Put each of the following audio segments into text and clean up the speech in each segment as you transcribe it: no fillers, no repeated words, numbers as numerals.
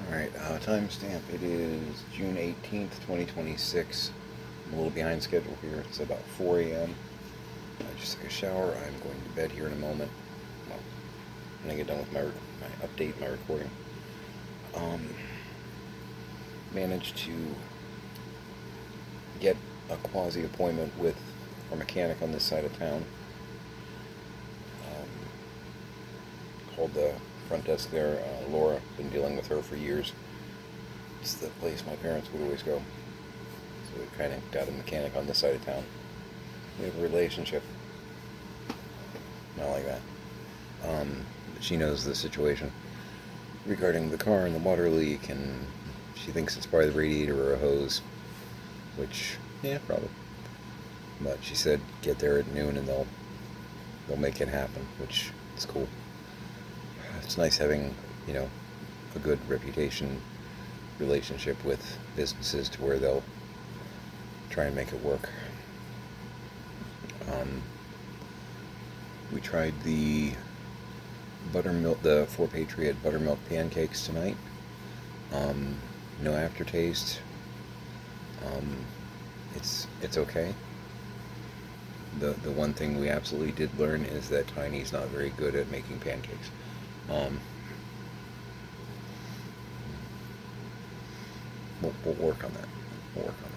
Alright, timestamp. It is June 18th, 2026. I'm a little behind schedule here. It's about 4 a.m. I just took a shower. I'm going to bed here in a moment. Well, when I get done with my update, my recording. Managed to get a quasi appointment with our mechanic on this side of town. Called the front desk there. Laura, been dealing with her for years. It's the place my parents would always go. So we kind of got a mechanic on this side of town. We have a relationship. Not like that. But she knows the situation regarding the car and the water leak, and she thinks it's probably the radiator or a hose, which, yeah, probably. But she said get there at noon and they'll make it happen, which is cool. It's nice having, a good reputation relationship with businesses to where they'll try and make it work. We tried the buttermilk, the Four Patriot buttermilk pancakes tonight. No aftertaste. It's okay. The one thing we absolutely did learn is that Tiny's not very good at making pancakes. We'll work on that. We'll work on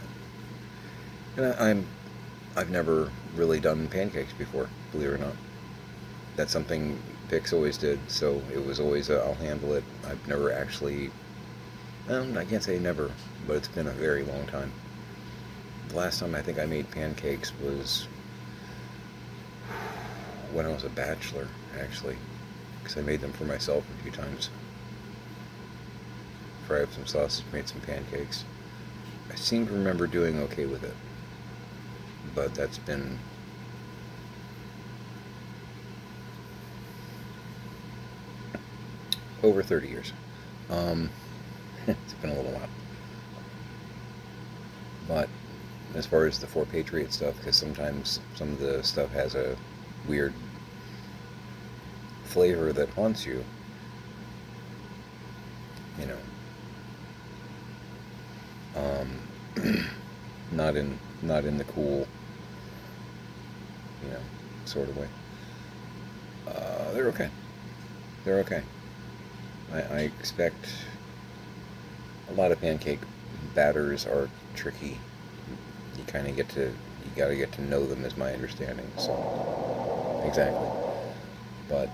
that. And I've never really done pancakes before, believe it or not. That's something Pix always did, so it was always I'll handle it. I've never actually, I can't say never, but it's been a very long time. The last time I think I made pancakes was when I was a bachelor, actually, because I made them for myself a few times. Fried up some sausage, made some pancakes. I seem to remember doing okay with it, but that's been over 30 years. It's been a little while. But as far as the Four Patriot stuff, because sometimes some of the stuff has a weird flavor that haunts you, not in the cool, sort of way. They're okay. They're okay. I expect a lot of pancake batters are tricky. You gotta get to know them, is my understanding. So, exactly. But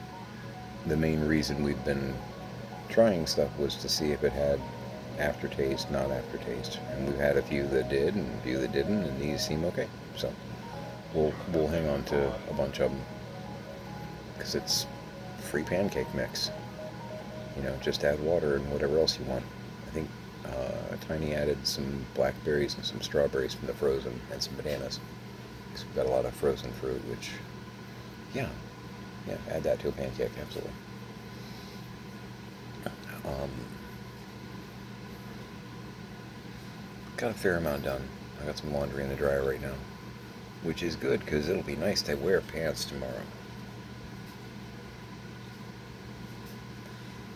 the main reason we've been trying stuff was to see if it had aftertaste, not aftertaste. And we've had a few that did and a few that didn't, and these seem okay. So, we'll hang on to a bunch of them. Because it's free pancake mix. Just add water and whatever else you want. I think Tiny added some blackberries and some strawberries from the frozen and some bananas. Because we've got a lot of frozen fruit, which, yeah, add that to a pancake, absolutely. Got a fair amount done. I got some laundry in the dryer right now, which is good because it'll be nice to wear pants tomorrow.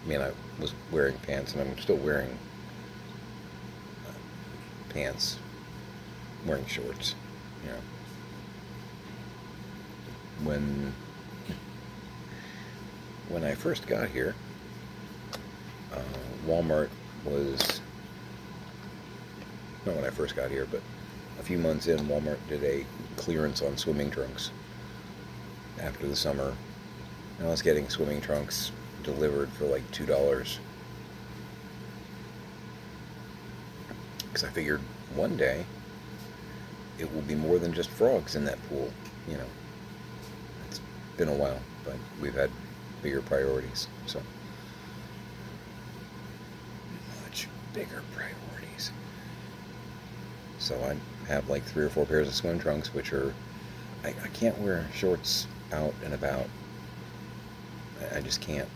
I mean, I was wearing pants, and I'm still wearing pants, wearing shorts, When I first got here, Walmart was, not when I first got here, but a few months in, Walmart did a clearance on swimming trunks after the summer. And I was getting swimming trunks delivered for like $2. Because I figured one day it will be more than just frogs in that pool. It's been a while, but we've had bigger priorities. So, much bigger priorities. So I have like 3 or 4 pairs of swim trunks, which are, I can't wear shorts out and about. I just can't.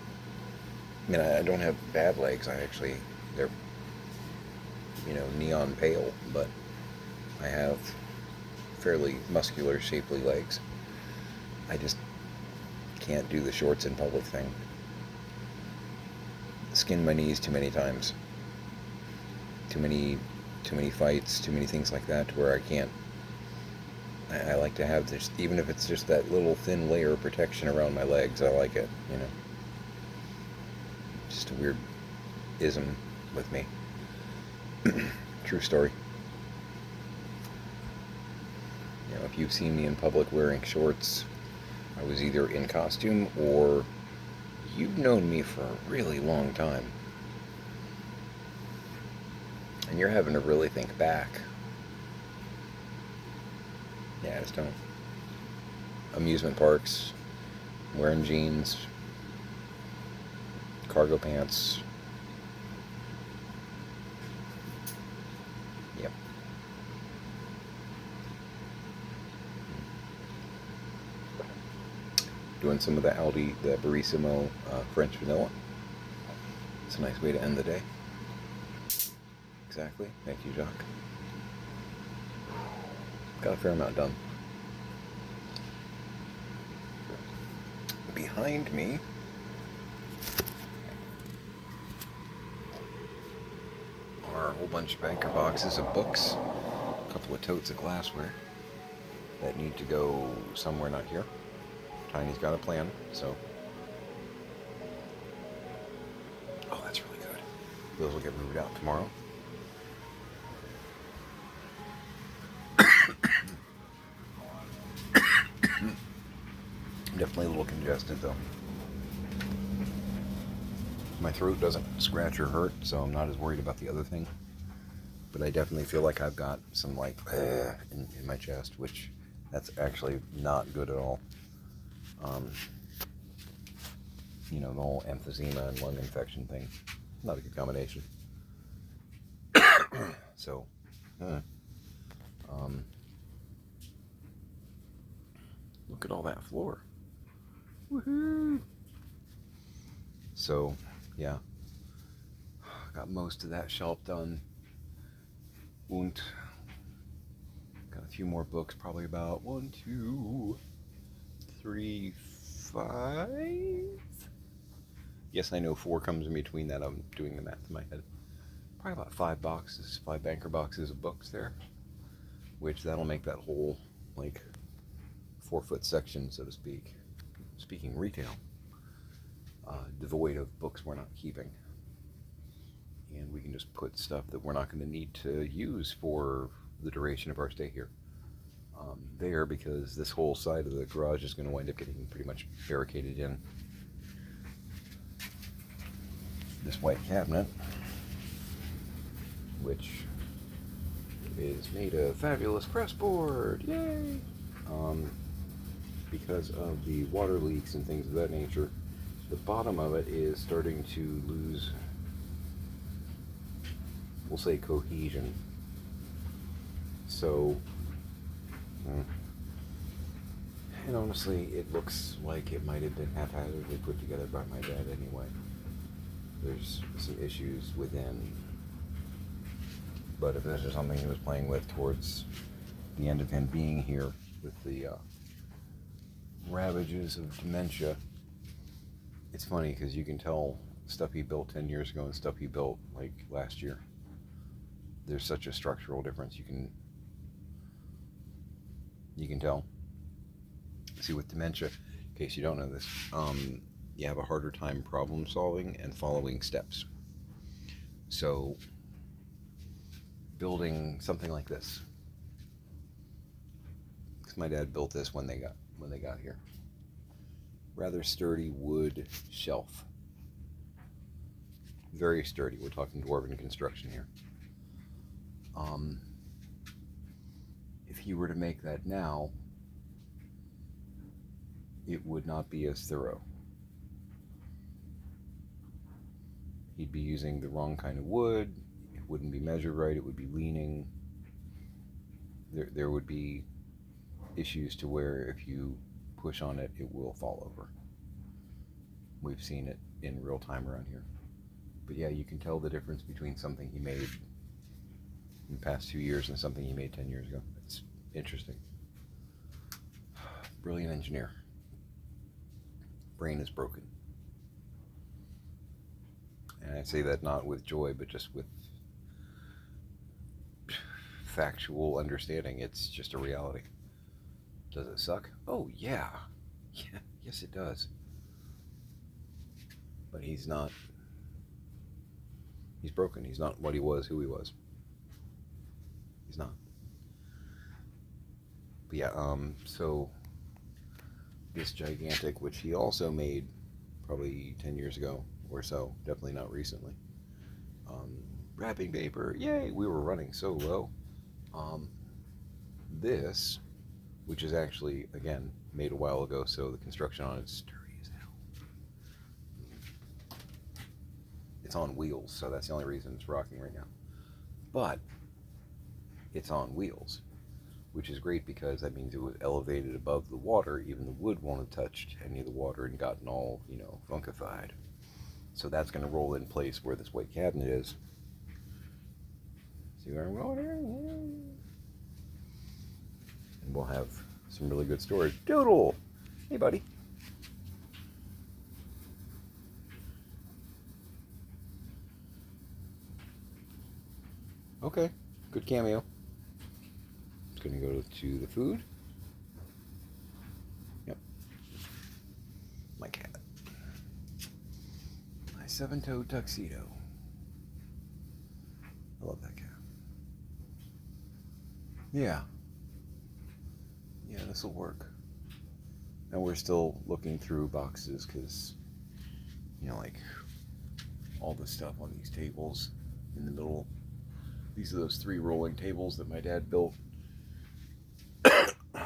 I mean, I don't have bad legs. They're, neon pale, but I have fairly muscular, shapely legs. I just can't do the shorts in public thing. Skinned my knees too many times. too many fights, too many things like that, to where I can't. I like to have this, even if it's just that little thin layer of protection around my legs. I like it, you know. Just a weird ism with me. True story. You know, if you've seen me in public wearing shorts, I was either in costume or you've known me for a really long time. And you're having to really think back. Yeah, I just don't. Amusement parks, wearing jeans, cargo pants. Yep. Doing some of the Aldi, the Barissimo French vanilla. It's a nice way to end the day. Exactly. Thank you, Jacques. Got a fair amount done. Behind me are a whole bunch of banker boxes of books, a couple of totes of glassware that need to go somewhere not here. Tiny's got a plan, so. Oh, that's really good. Those will get moved out tomorrow. Definitely a little congested though. My throat doesn't scratch or hurt, so I'm not as worried about the other thing. But I definitely feel like I've got some like in my chest, which that's actually not good at all. You know, the whole emphysema and lung infection thing, not a good combination. So, look at all that floor. Woohoo! So, yeah, got most of that shelf done. And got a few more books, probably about 1, 2, 3, 5. Yes, I know 4 comes in between that. I'm doing the math in my head. Probably about 5 banker boxes of books there, which that'll make that whole like 4-foot section, so to speak. Speaking retail, devoid of books we're not keeping. And we can just put stuff that we're not going to need to use for the duration of our stay here there, because this whole side of the garage is going to wind up getting pretty much barricaded in. This white cabinet, which is made of fabulous pressboard, yay! Because of the water leaks and things of that nature, the bottom of it is starting to lose, we'll say, cohesion. So, and honestly, it looks like it might have been haphazardly put together by my dad anyway. There's some issues within, but if this is something he was playing with towards the end of him being here with the ravages of dementia, it's funny because you can tell stuff he built 10 years ago and stuff he built like last year. There's such a structural difference. You can tell. See, with dementia, in case you don't know this, you have a harder time problem solving and following steps. So building something like this, because my dad built this when they got here. Rather sturdy wood shelf. Very sturdy. We're talking dwarven construction here. If he were to make that now, it would not be as thorough. He'd be using the wrong kind of wood. It wouldn't be measured right. It would be leaning. There would be issues to where if you push on it, it will fall over. We've seen it in real time around here. But yeah, you can tell the difference between something he made in the past 2 years and something he made 10 years ago. It's interesting. Brilliant engineer. Brain is broken. And I say that not with joy, but just with factual understanding. It's just a reality. Does it suck? Oh, yeah. Yeah, yes, it does. But he's not. He's broken. He's not what he was, who he was. He's not. But yeah, so this gigantic, which he also made probably 10 years ago or so, definitely not recently. Wrapping paper, yay, we were running so low. This, which is actually, again, made a while ago, so the construction on it is sturdy as hell. It's on wheels, so that's the only reason it's rocking right now. But it's on wheels, which is great because that means it was elevated above the water. Even the wood won't have touched any of the water and gotten all, funkified. So that's going to roll in place where this white cabinet is. See where I'm going here? And we'll have some really good storage. Doodle! Hey, buddy. Okay, good cameo. It's going to go to the food. Yep. My cat. My 7-toed tuxedo. I love that cat. Yeah. Yeah, this will work. And we're still looking through boxes because, like all the stuff on these tables in the middle. These are those 3 rolling tables that my dad built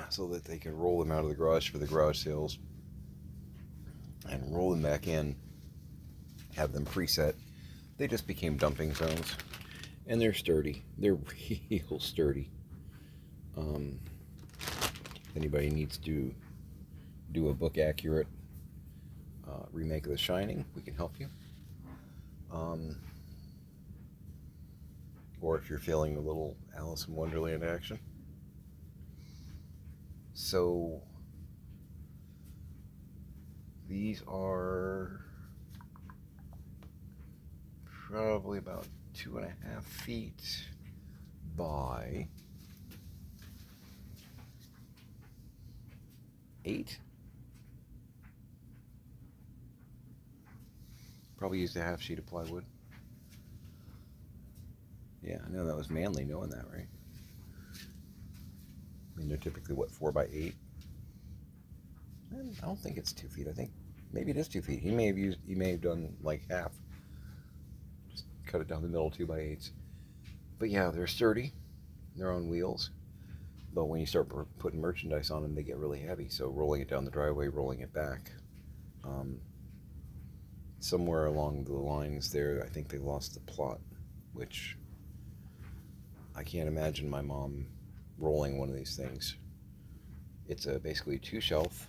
so that they can roll them out of the garage for the garage sales and roll them back in, have them preset. They just became dumping zones, and they're sturdy. They're real sturdy. If anybody needs to do a book accurate remake of The Shining, we can help you. Or if you're feeling a little Alice in Wonderland action. So these are probably about 2.5 feet by 8. Probably used a half sheet of plywood. Yeah, I know that was manly knowing that, right? I mean, they're typically, 4 by 8? I don't think it's 2 feet. I think maybe it is 2 feet. He may have done like half. Just cut it down the middle, 2 by 8s. But yeah, they're sturdy. They're on wheels. But when you start putting merchandise on them, they get really heavy. So rolling it down the driveway, rolling it back. Somewhere along the lines there, I think they lost the plot, which I can't imagine my mom rolling one of these things. It's basically 2-shelf,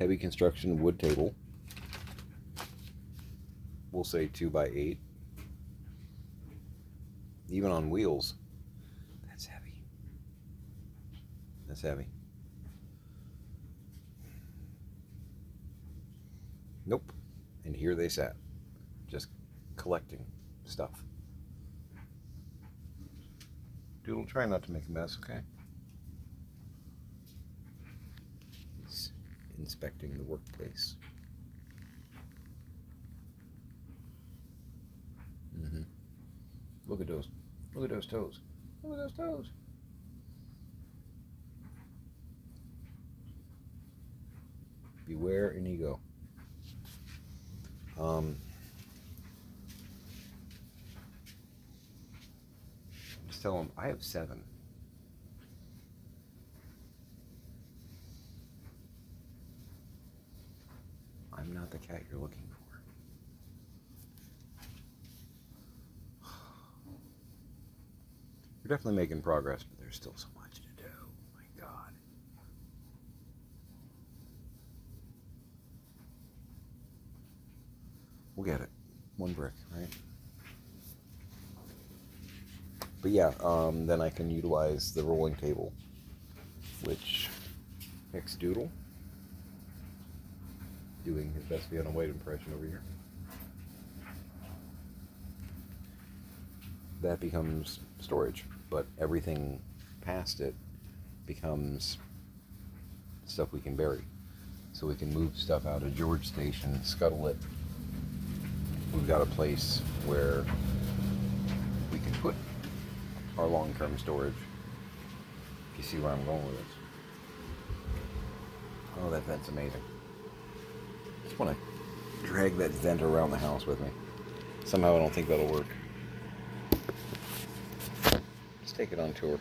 heavy construction wood table. We'll say 2 by 8. Even on wheels, that's heavy. That's heavy. Nope. And here they sat, just collecting stuff. Doodle, try not to make a mess, okay? He's inspecting the workplace. Look at those. Look at those toes. Look at those toes. Beware Inigo. Just tell him I have 7. I'm not the cat you're looking for. You're definitely making progress, but there's still so much to do. Oh my God. We'll get it. 1 brick, right? But yeah, then I can utilize the rolling table, which picks Doodle, doing his best Vienna White impression over here. that becomes storage. But everything past it becomes stuff we can bury. So we can move stuff out of George Station, scuttle it. We've got a place where we can put our long-term storage. If you see where I'm going with this. Oh, that vent's amazing. Just want to drag that vent around the house with me. Somehow I don't think that'll work. Let's take it on tour.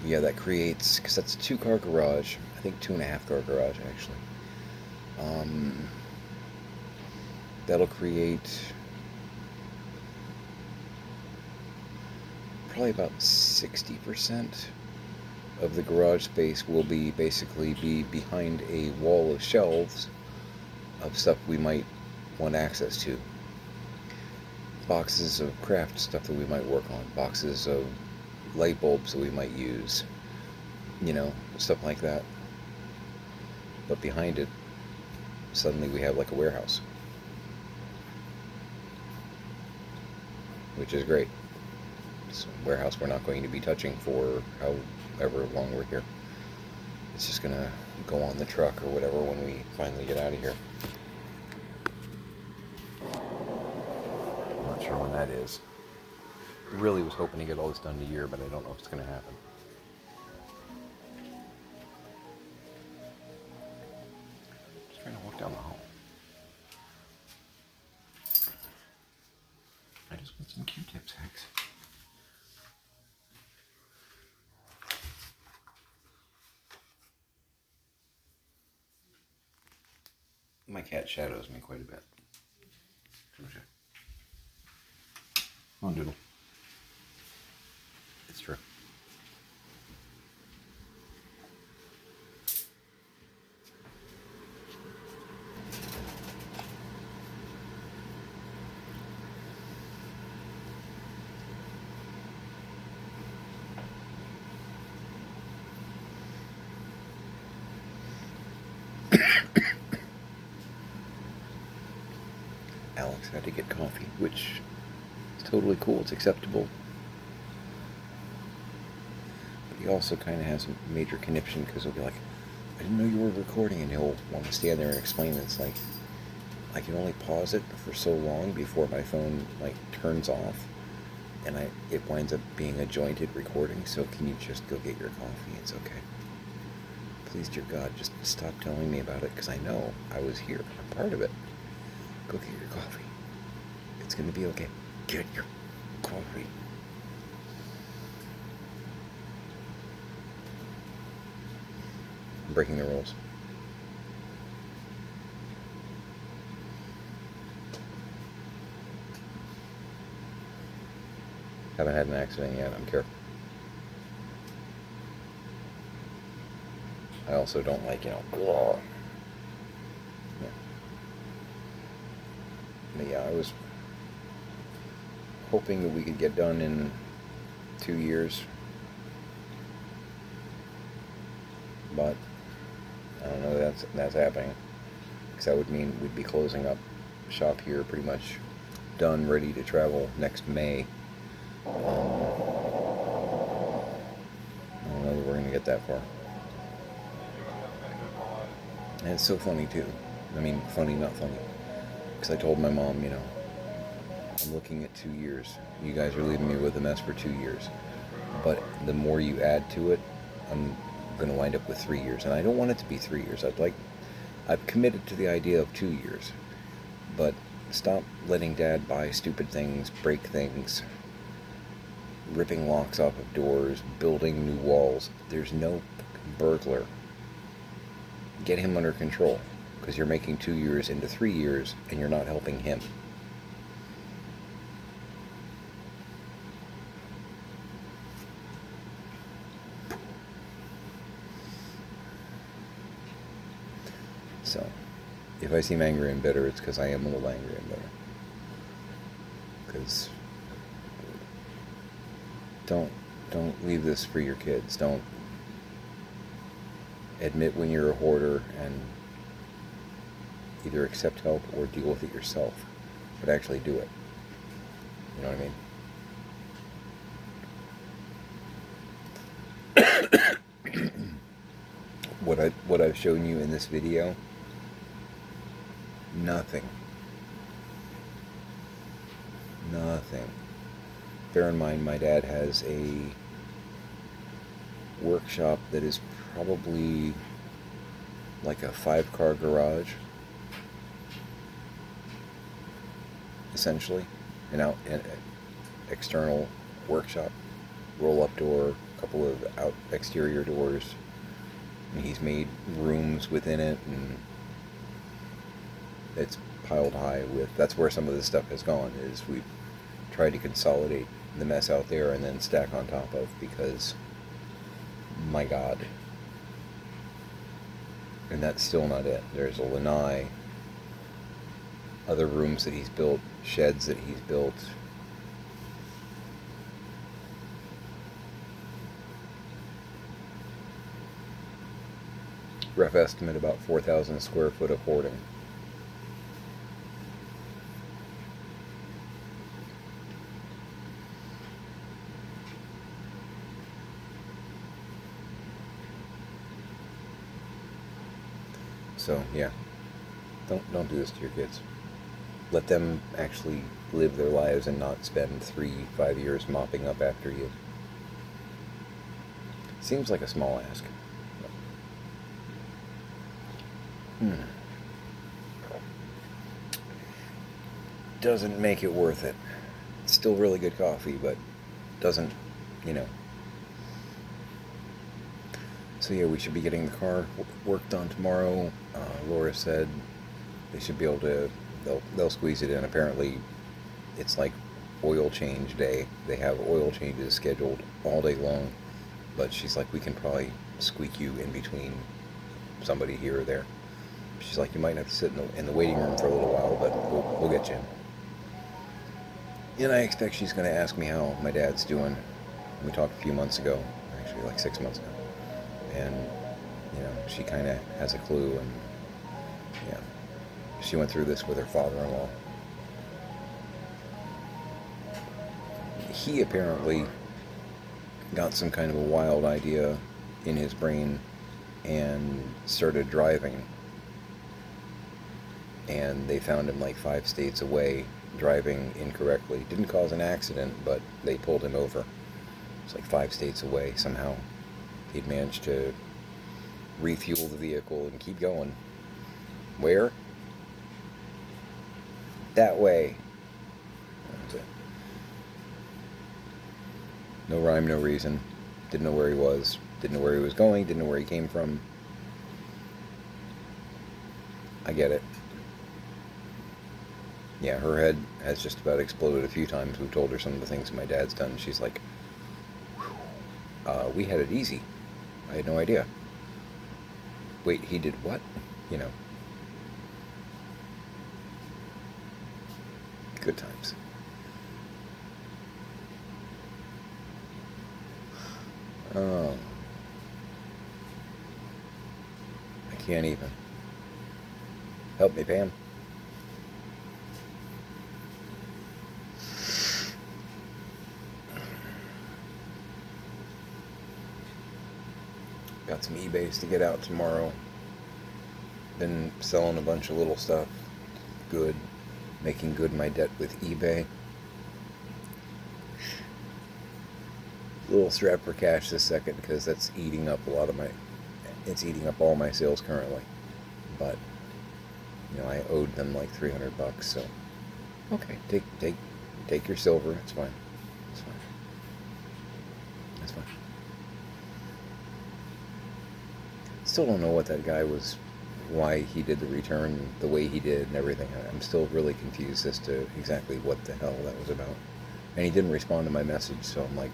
Yeah, that creates, because that's a 2-car garage. I think 2.5-car garage, actually. That'll create probably about 60% of the garage space will be basically be behind a wall of shelves of stuff we might want access to. Boxes of craft stuff that we might work on. Boxes of light bulbs that we might use. You know, stuff like that. But behind it, suddenly we have like a warehouse. Which is great. It's a warehouse we're not going to be touching for however long we're here. It's just going to go on the truck or whatever when we finally get out of here. I'm not sure when that is. Really was hoping to get all this done in a year, but I don't know if it's going to happen. Just trying to walk down the hall. I just want some Q-tips, Hex. My cat shadows me quite a bit. Come on, Doodle. It's true. Alex had to get coffee, which is totally cool. It's acceptable. But he also kind of has a major conniption because he'll be like, I didn't know you were recording, and he'll want to stand there and explain it. It's like, I can only pause it for so long before my phone like turns off, and it winds up being a jointed recording, so can you just go get your coffee? It's okay. Please, dear God, just stop telling me about it, because I know I was here. I'm part of it. Go get your coffee. It's going to be okay. Get your coffee. I'm breaking the rules. Haven't had an accident yet. I'm careful. I also don't like, blah. Yeah. But yeah, I was hoping that we could get done in 2 years. But I don't know if that's happening. Because that would mean we'd be closing up shop here pretty much done, ready to travel next May. I don't know that we're going to get that far. And it's so funny too. I mean, funny, not funny. Because I told my mom, I'm looking at 2 years. You guys are leaving me with a mess for 2 years. But the more you add to it, I'm going to wind up with 3 years. And I don't want it to be 3 years. I've committed to the idea of 2 years. But stop letting Dad buy stupid things, break things, ripping locks off of doors, building new walls. There's no burglar. Get him under control, because you're making 2 years into 3 years and you're not helping him. So, if I seem angry and bitter, it's because I am a little angry and bitter. Because don't leave this for your kids. Don't admit when you're a hoarder and either accept help or deal with it yourself, but actually do it. You know what I mean? What I've shown you in this video, nothing. Nothing. Bear in mind, my dad has a workshop that is probably like a 5-car garage, essentially, an external workshop, roll-up door, a couple of out exterior doors, and he's made rooms within it, and it's piled high with. That's where some of this stuff has gone. Is we've tried to consolidate the mess out there and then stack on top of, because my God. And that's still not it. There's a lanai, other rooms that he's built, sheds that he's built. Rough estimate, about 4,000 square foot of hoarding. So yeah, don't do this to your kids. Let them actually live their lives and not spend 3-5 years mopping up after you. Seems like a small ask. Doesn't make it worth it. It's still really good coffee, but doesn't, you know. So yeah, we should be getting the car worked on tomorrow. Laura said they should be able to, they'll squeeze it in. Apparently it's like oil change day. They have oil changes scheduled all day long, but she's like, we can probably squeak you in between somebody here or there. She's like, you might have to sit in the waiting room for a little while, but we'll get you in. And I expect she's going to ask me how my dad's doing. We talked a few months ago, actually like 6 months ago. And, you know, she kind of has a clue, and, yeah, she went through this with her father-in-law. He apparently got some kind of a wild idea in his brain and started driving. And they found him like 5 states away, driving incorrectly. Didn't cause an accident, but they pulled him over. It's like 5 states away. Somehow he'd managed to refuel the vehicle and keep going. Where? That way. That was it. No rhyme, no reason. Didn't know where he was. Didn't know where he was going. Didn't know where he came from. I get it. Yeah, her head has just about exploded a few times. We've told her some of the things my dad's done. She's like, we had it easy. I had no idea. Wait, he did what? You know. Good times. Oh. I can't even. Help me, Pam. Got some eBays to get out tomorrow. Been selling a bunch of little stuff. Good. Making good my debt with eBay. A little strapped for cash this second because that's eating up a lot of my... It's eating up all my sales currently. But, you know, I owed them like $300, so... Okay, take your silver. It's fine. It's fine. That's fine. Still don't know what that guy was, why he did the return the way he did and everything. I'm still really confused as to exactly what the hell that was about. And he didn't respond to my message, so I'm like,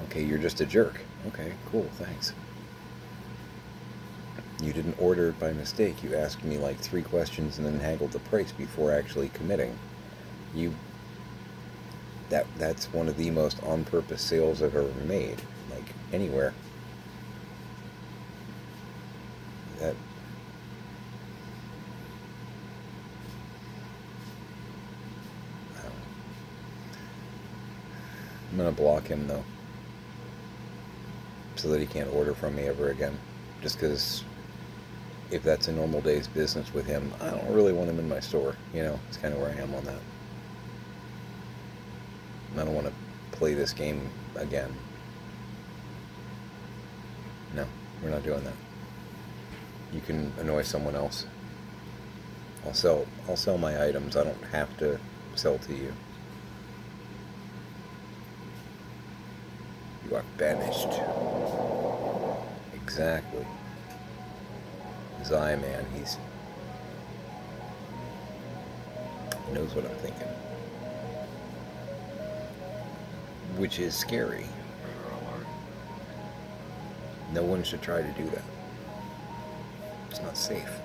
okay, you're just a jerk. Okay, cool, thanks. You didn't order it by mistake. You asked me like 3 questions and then haggled the price before actually committing. That's one of the most on-purpose sales I've ever made, like anywhere. That I'm gonna block him though, so that he can't order from me ever again. Just because if that's a normal day's business with him, I don't really want him in my store. You know, it's kind of where I am on that. I don't want to play this game again. No, we're not doing that. You can annoy someone else. I'll sell my items. I don't have to sell to you. You are banished. Exactly. Zai man, he knows what I'm thinking. Which is scary. No one should try to do that. It's not safe.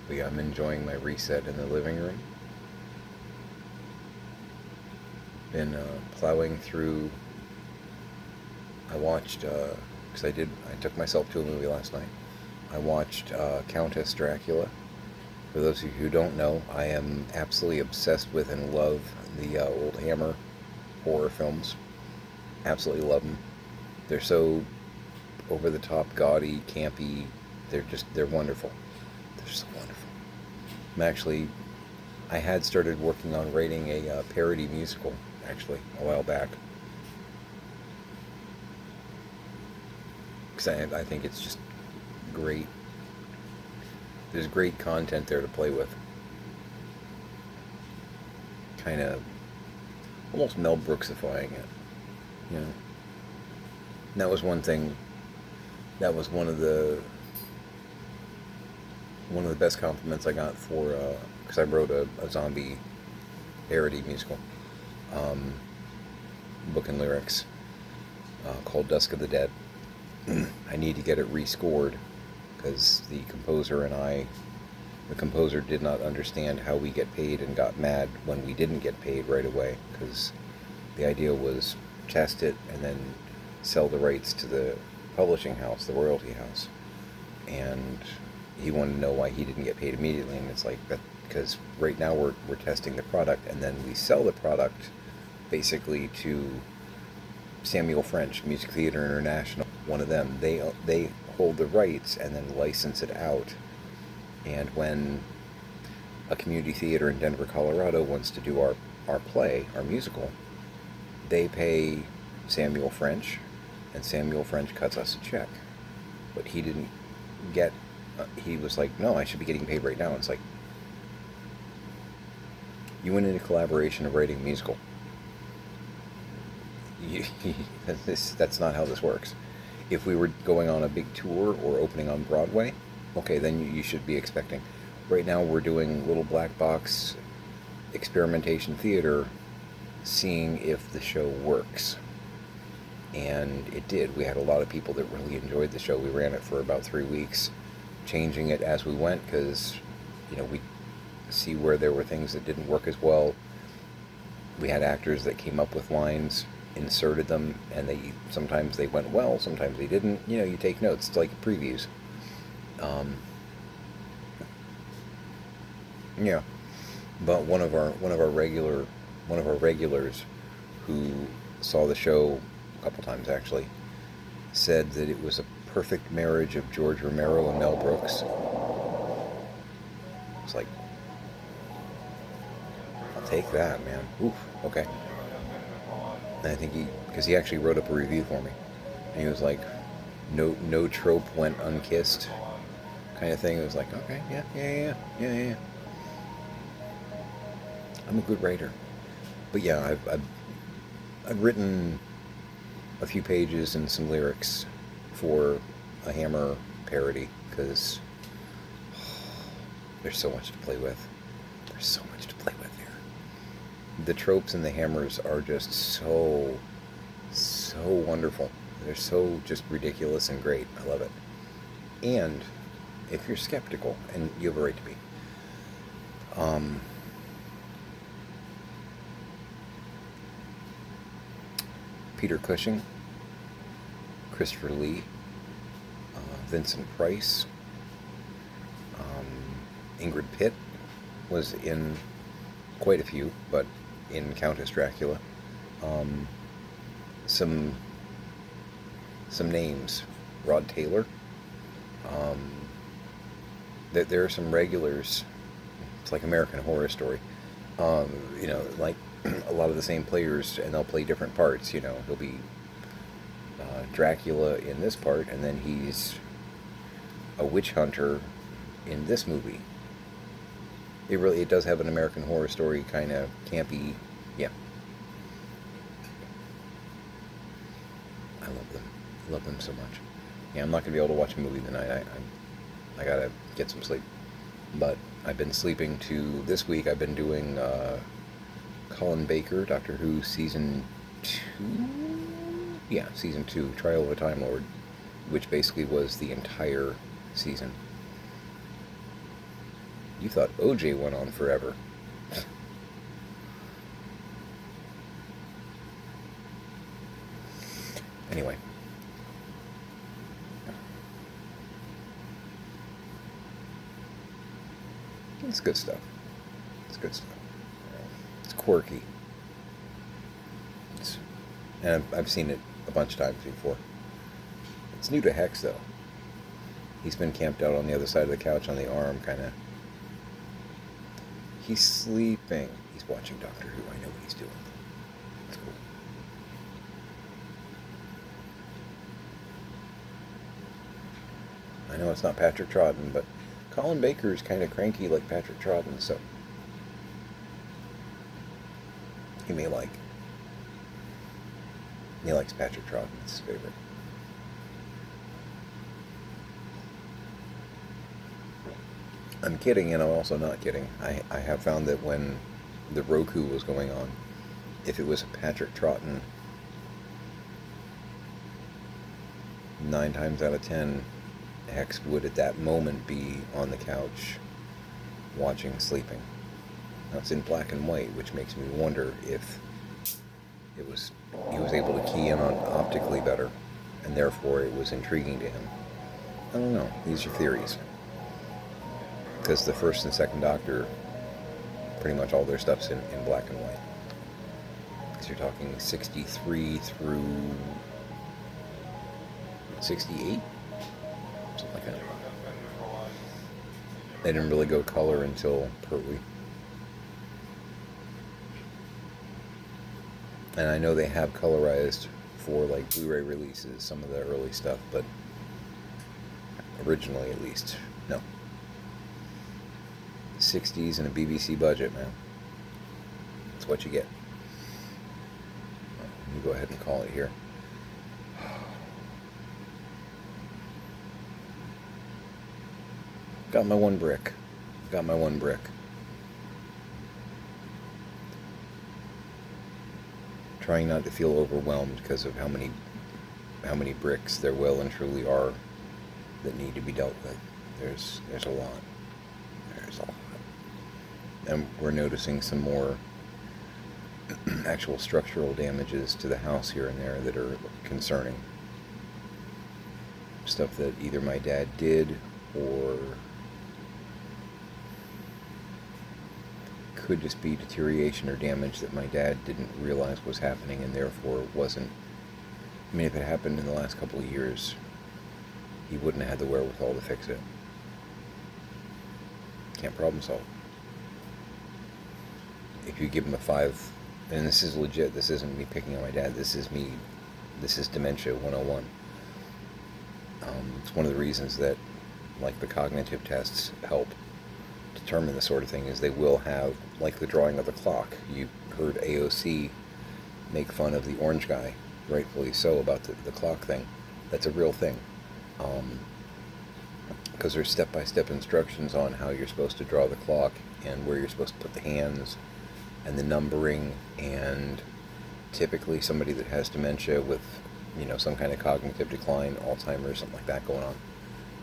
But yeah, I'm enjoying my reset in the living room. Been plowing through. I watched, because I took myself to a movie last night. I watched Countess Dracula. For those of you who don't know, I am absolutely obsessed with and love the old Hammer horror films. Absolutely love them. They're so over the top, gaudy, campy. They're wonderful. They're so wonderful. I had started working on writing a parody musical, actually, a while back. Because I think it's just great. There's great content there to play with. Kind of almost Mel Brooksifying it, you know. And that was one thing. That was one of the best compliments I got for because I wrote a zombie parody musical, book and lyrics called Dusk of the Dead. I need to get it rescored because the composer did not understand how we get paid and got mad when we didn't get paid right away, because the idea was test it and then sell the rights to the publishing house, the royalty house, and he wanted to know why he didn't get paid immediately. And it's like that because right now we're testing the product, and then we sell the product basically to Samuel French, Music Theater International, one of them. They hold the rights and then license it out. And when a community theater in Denver, Colorado wants to do our play, our musical, they pay Samuel French, and Samuel French cuts us a check. But he didn't get, he was like, no, I should be getting paid right now. And it's like, you went into collaboration of writing a musical. That's not how this works. If we were going on a big tour or opening on Broadway, okay, then you should be expecting. Right now we're doing little black box experimentation theater, seeing if the show works. And it did. We had a lot of people that really enjoyed the show. We ran it for about 3 weeks, changing it as we went, because, you know, we see where there were things that didn't work as well. We had actors that came up with lines, inserted them, and sometimes they went well, sometimes they didn't. You know, you take notes. It's like previews. Yeah, but one of our regulars who saw the show a couple times actually said that it was a perfect marriage of George Romero and Mel Brooks. It's like, I'll take that, man. Oof, okay. And I think because he actually wrote up a review for me, and he was like, no trope went unkissed, kind of thing. It was like, okay, yeah. I'm a good writer. But yeah, I've written a few pages and some lyrics for a Hammer parody, because there's so much to play with. There's so much to play with there. The tropes and the Hammers are just so wonderful. They're so just ridiculous and great. I love it. And if you're skeptical, and you have a right to be, Peter Cushing, Christopher Lee, Vincent Price, Ingrid Pitt, was in quite a few, but in Countess Dracula. Um, some names: Rod Taylor. Um, there are some regulars. It's like American Horror Story. Like a lot of the same players, and they'll play different parts. He'll be Dracula in this part, and then he's a witch hunter in this movie. It does have an American Horror Story kind of campy. Yeah, I love them. I love them so much. Yeah, I'm not gonna be able to watch a movie tonight. I gotta get some sleep. But I've been sleeping to this week. I've been doing Colin Baker, Doctor Who season 2. Yeah, season 2, Trial of a Time Lord, which basically was the entire season. You thought OJ went on forever. Anyway. It's good stuff. It's good stuff. It's quirky. And I've seen it a bunch of times before. It's new to Hex, though. He's been camped out on the other side of the couch on the arm, kind of. He's sleeping. He's watching Doctor Who. I know what he's doing. It's cool. I know it's not Patrick Troughton, but Colin Baker is kind of cranky like Patrick Troughton, so he likes Patrick Troughton. It's his favorite. I'm kidding, and I'm also not kidding. I have found that when the Roku was going on, if it was Patrick Troughton, 9 times out of 10, Hex would at that moment be on the couch watching Sleeping. Now it's in black and white, which makes me wonder if he was able to key in on optically better, and therefore it was intriguing to him. I don't know. These are theories. Because the first and second Doctor, pretty much all their stuff's in black and white. Because you're talking 63 through 68? Something like that. They didn't really go color until Pertwee. And I know they have colorized for like Blu-ray releases some of the early stuff, but originally at least, no. 60s and a BBC budget, man. That's what you get. Let me go ahead and call it here. Got my one brick. Trying not to feel overwhelmed because of how many bricks there well and truly are that need to be dealt with. There's a lot. There's a lot. And we're noticing some more actual structural damages to the house here and there that are concerning. Stuff that either my dad did or could just be deterioration or damage that my dad didn't realize was happening and therefore wasn't. I mean, if it happened in the last couple of years, he wouldn't have had the wherewithal to fix it. Can't problem solve. If you give him a 5, and this is legit, this isn't me picking on my dad, this is dementia 101. It's one of the reasons that, like, the cognitive tests help determine the sort of thing is they will have, like the drawing of the clock. You heard AOC make fun of the orange guy, rightfully so, about the clock thing. That's a real thing. Because there's step-by-step instructions on how you're supposed to draw the clock and where you're supposed to put the hands and the numbering, and typically somebody that has dementia with, some kind of cognitive decline, Alzheimer's, something like that going on,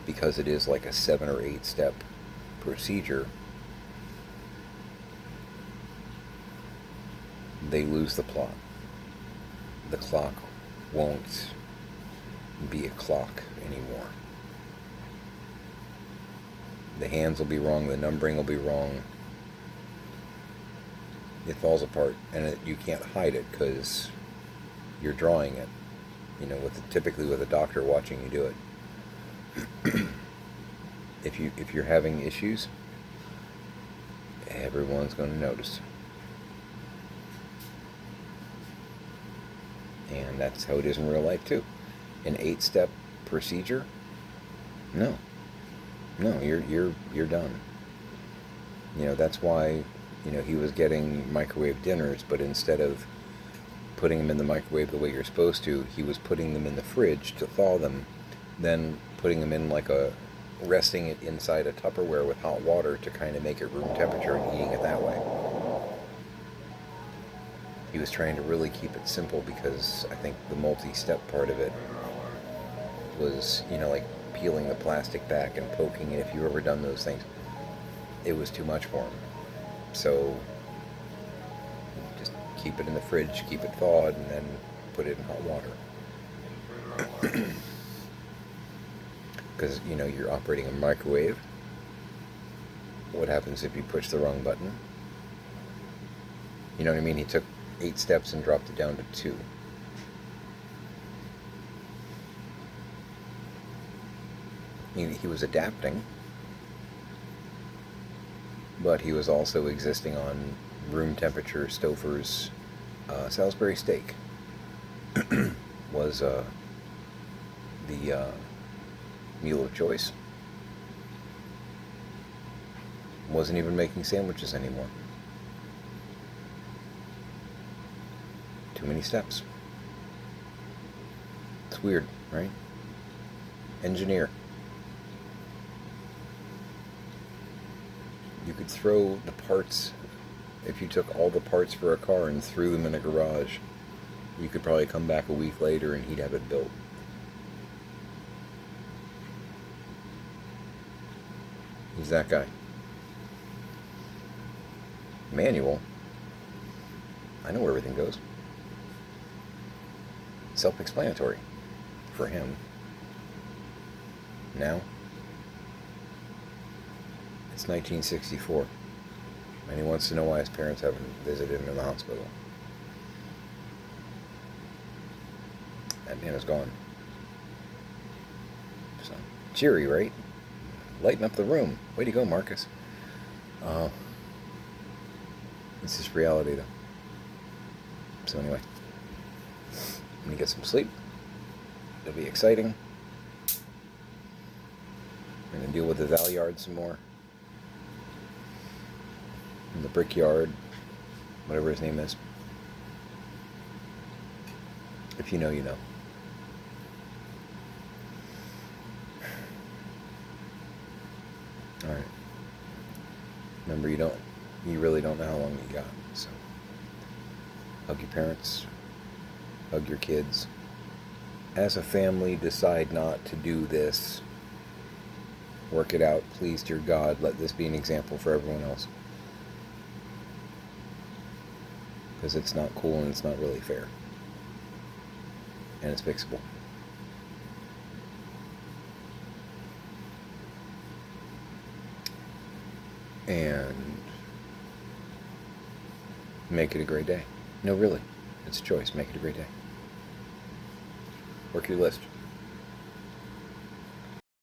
because it is like a 7 or 8 step procedure, they lose the plot. The clock won't be a clock anymore. The hands will be wrong, the numbering will be wrong, it falls apart, and you can't hide it because you're drawing it. You know, typically with a doctor watching you do it. If you're having issues, everyone's going to notice. And that's how it is in real life too. An 8-step procedure? No. No, you're done. You know, that's why, you know, he was getting microwave dinners, but instead of putting them in the microwave the way you're supposed to, he was putting them in the fridge to thaw them, then putting them in resting it inside a Tupperware with hot water to kind of make it room temperature and eating it that way. He was trying to really keep it simple because I think the multi-step part of it was, you know, like peeling the plastic back and poking it. If you've ever done those things, it was too much for him. So just keep it in the fridge, keep it thawed, and then put it in hot water. Because, you know, you're operating a microwave. What happens if you push the wrong button? You know what I mean? He took 8 steps and dropped it down to 2. He was adapting, but he was also existing on room temperature. Stouffer's Salisbury steak was the meal of choice. Wasn't even making sandwiches anymore. Too many steps. It's weird, right? Engineer. You could throw the parts, if you took all the parts for a car and threw them in a garage, you could probably come back a week later and he'd have it built. He's that guy. Manual. I know where everything goes. Self-explanatory for him. Now, it's 1964, and he wants to know why his parents haven't visited him in the hospital. That man is gone. So, cheery, right? Lighten up the room. Way to go, Marcus. It's just reality, though. So anyway, I'm going to get some sleep. It'll be exciting. I'm going to deal with the Valley Yard some more. And the Brickyard, whatever his name is. If you know, you know. Alright. Remember, you really don't know how long you got, so hug your parents, hug your kids. As a family, decide not to do this. Work it out, please, dear God. Let this be an example for everyone else. Because it's not cool and it's not really fair. And it's fixable. And make it a great day. No, really. It's a choice. Make it a great day. Work your list.